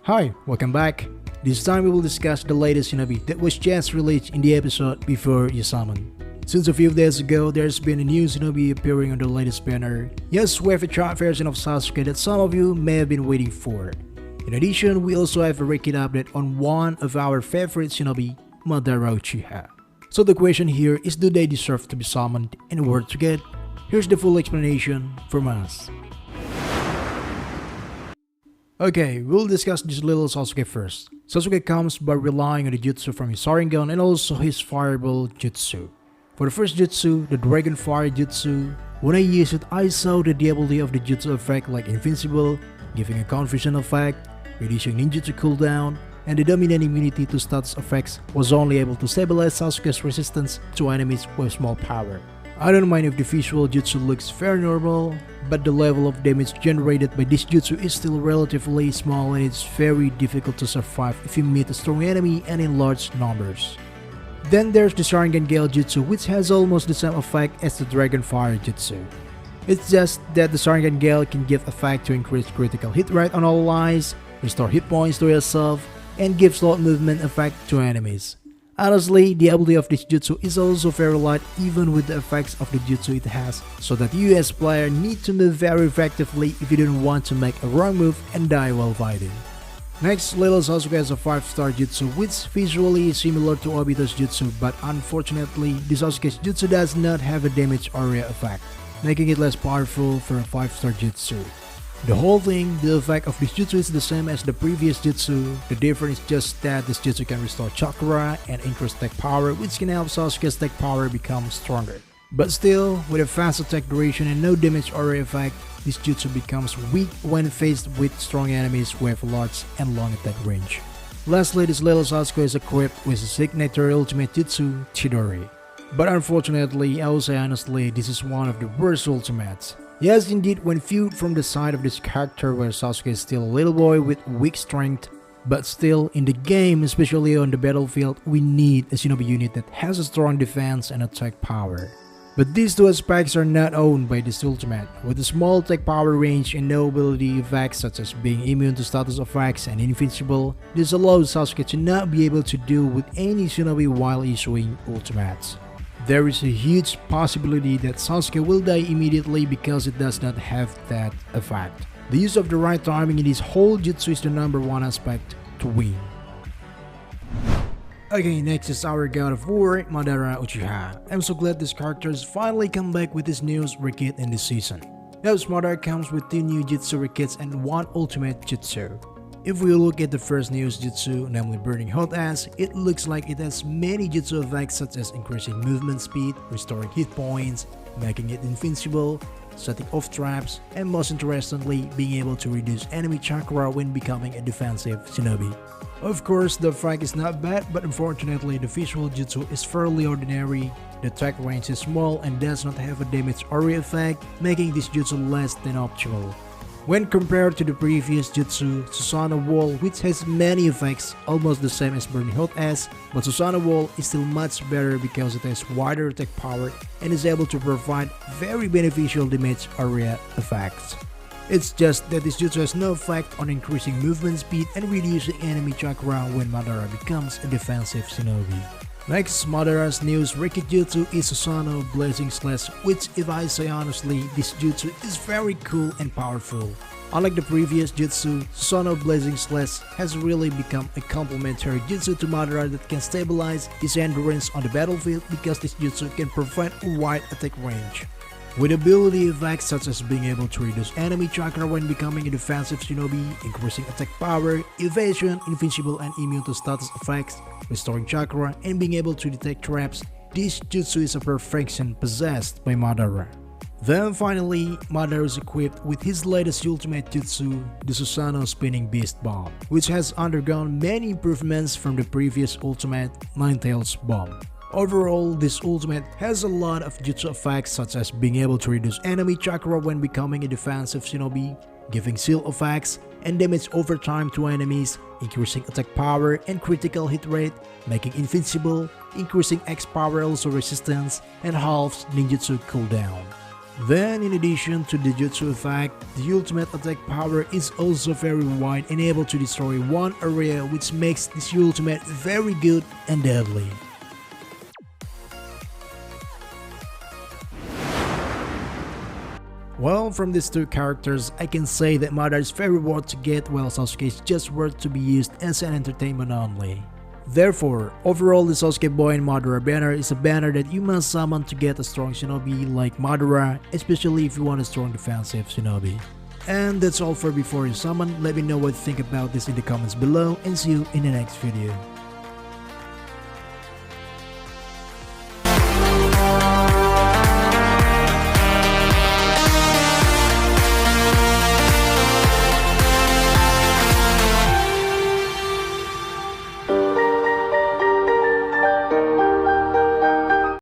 Hi, welcome back. This time we will discuss the latest Shinobi that was just released in the episode before you summon. Since a few days ago, there's been a new Shinobi appearing on the latest banner. Yes, we have a chart version of Sasuke that some of you may have been waiting for. In addition, we also have a rekit update on one of our favorite Shinobi, Madara Uchiha. So the question here is, do they deserve to be summoned and where to get? Here's the full explanation from us. Okay, we'll discuss this little Sasuke first. Sasuke comes by relying on the jutsu from his Sharingan and also his fireball jutsu. For the first jutsu, the Dragon Fire jutsu, when I used it, I saw the ability of the jutsu effect like invincible, giving a confusion effect, reducing ninjutsu cooldown, and the dominant immunity to status effects was only able to stabilize Sasuke's resistance to enemies with small power. I don't mind if the visual jutsu looks very normal, but the level of damage generated by this jutsu is still relatively small and it's very difficult to survive if you meet a strong enemy and in large numbers. Then there's the Sharingan Gale jutsu, which has almost the same effect as the Dragon Fire jutsu. It's just that the Sharingan Gale can give effect to increase critical hit rate on all allies, restore hit points to yourself, and give slot movement effect to enemies. Honestly, the ability of this jutsu is also very light even with the effects of the jutsu it has, so that you as player need to move very effectively if you don't want to make a wrong move and die while fighting. Next, little Sasuke has a 5-star jutsu which visually is similar to Obito's jutsu, but unfortunately, the Sasuke's jutsu does not have a damage area effect, making it less powerful for a 5-star jutsu. The whole thing, the effect of this jutsu is the same as the previous jutsu. The difference is just that this jutsu can restore chakra and increase attack power, which can help Sasuke's attack power become stronger. But still, with a fast attack duration and no damage area effect, this jutsu becomes weak when faced with strong enemies who have large and long attack range. Lastly, this little Sasuke is equipped with his signature ultimate jutsu, Chidori. But unfortunately, I will say honestly, this is one of the worst ultimates. Yes, indeed, when viewed from the side of this character where Sasuke is still a little boy with weak strength, but still in the game, especially on the battlefield, we need a Shinobi unit that has a strong defense and attack power. But these two aspects are not owned by this ultimate. With a small attack power range and no ability effects such as being immune to status effects and invincible, this allows Sasuke to not be able to deal with any Shinobi while issuing ultimates. There is a huge possibility that Sasuke will die immediately because it does not have that effect. The use of the right timing in this whole jutsu is the #1 aspect to win. Okay, next is our God of War, Madara Uchiha. I'm so glad this character has finally come back with his newest rekit in this season. Yes, Madara comes with 2 new jutsu rekits and 1 ultimate jutsu. If we look at the first news jutsu, namely Burning Hot Ass, it looks like it has many jutsu effects such as increasing movement speed, restoring hit points, making it invincible, setting off traps, and most interestingly, being able to reduce enemy chakra when becoming a defensive shinobi. Of course, the effect is not bad, but unfortunately the visual jutsu is fairly ordinary, the attack range is small and does not have a damage area effect, making this jutsu less than optimal. When compared to the previous jutsu, Susanoo Wall, which has many effects, almost the same as Burning Hot Ass, but Susanoo Wall is still much better because it has wider attack power and is able to provide very beneficial damage area effects. It's just that this jutsu has no effect on increasing movement speed and reducing enemy chakra when Madara becomes a defensive shinobi. Next, Madara's newest rekit jutsu is Susanoo Blazing Slash, which if I say honestly, this jutsu is very cool and powerful. Unlike the previous jutsu, Susanoo Blazing Slash has really become a complementary jutsu to Madara that can stabilize his endurance on the battlefield because this jutsu can provide a wide attack range. With ability effects such as being able to reduce enemy chakra when becoming a defensive shinobi, increasing attack power, evasion, invincible and immune to status effects, restoring chakra, and being able to detect traps, this jutsu is a perfection possessed by Madara. Then finally, Madara is equipped with his latest ultimate jutsu, the Susanoo Spinning Beast Bomb, which has undergone many improvements from the previous ultimate, Ninetales Bomb. Overall, this ultimate has a lot of jutsu effects such as being able to reduce enemy chakra when becoming a defensive shinobi, giving seal effects and damage over time to enemies, increasing attack power and critical hit rate, making invincible, increasing X power also resistance, and halves ninjutsu cooldown. Then in addition to the jutsu effect, the ultimate attack power is also very wide and able to destroy one area, which makes this ultimate very good and deadly. Well, from these two characters, I can say that Madara is very worth to get, while Sasuke is just worth to be used as an entertainment only. Therefore, overall the Sasuke Boy and Madara banner is a banner that you must summon to get a strong shinobi like Madara, especially if you want a strong defensive shinobi. And that's all for before you summon. Let me know what you think about this in the comments below, and see you in the next video.